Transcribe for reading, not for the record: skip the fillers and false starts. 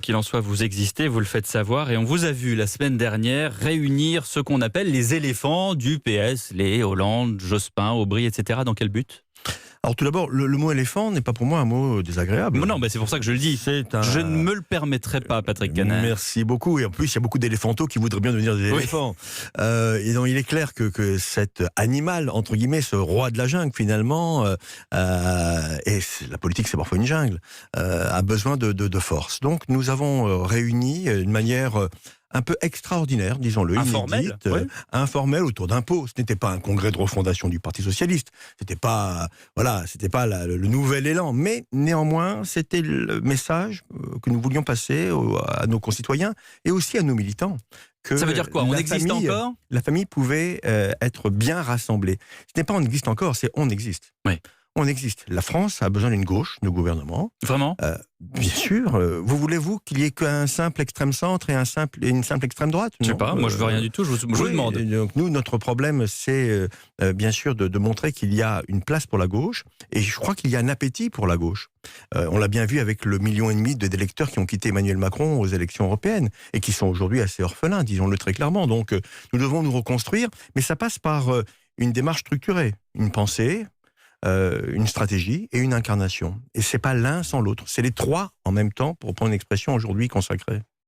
Qu'il en soit, vous existez, vous le faites savoir, et on vous a vu la semaine dernière réunir ce qu'on appelle les éléphants du PS, les Hollande, Jospin, Aubry, etc. Dans quel but ? Alors tout d'abord, le mot éléphant n'est pas pour moi un mot désagréable. Non, c'est pour ça que je le dis. Je ne me le permettrai pas, Patrick Canet. Merci beaucoup. Et en plus, il y a beaucoup d'éléphantaux qui voudraient bien devenir des éléphants. Et donc, il est clair que cet animal, entre guillemets, ce roi de la jungle, finalement, et la politique, c'est parfois une jungle, a besoin de force. Donc, nous avons réuni d'une manière un peu extraordinaire, disons-le, informel, informel autour d'un pot. Ce n'était pas un congrès de refondation du Parti socialiste. C'était pas le nouvel élan. Mais néanmoins, c'était le message que nous voulions passer à nos concitoyens et aussi à nos militants. Ça veut dire quoi ? On existe encore ? La famille pouvait être bien rassemblée. Ce n'est pas on existe encore, c'est on existe. Oui. On existe. La France a besoin d'une gauche, de gouvernement. Vraiment ? Bien sûr. Voulez-vous qu'il y ait qu'un simple extrême centre et une simple extrême droite ? Je sais pas, moi je veux rien du tout, je vous demande. Donc nous, notre problème, c'est bien sûr de montrer qu'il y a une place pour la gauche, et je crois qu'il y a un appétit pour la gauche. On l'a bien vu avec le 1,5 million d'électeurs qui ont quitté Emmanuel Macron aux élections européennes, et qui sont aujourd'hui assez orphelins, disons-le très clairement. Donc nous devons nous reconstruire, mais ça passe par une démarche structurée, une pensée, une stratégie et une incarnation. Et c'est pas l'un sans l'autre, c'est les trois en même temps, pour prendre une expression aujourd'hui consacrée.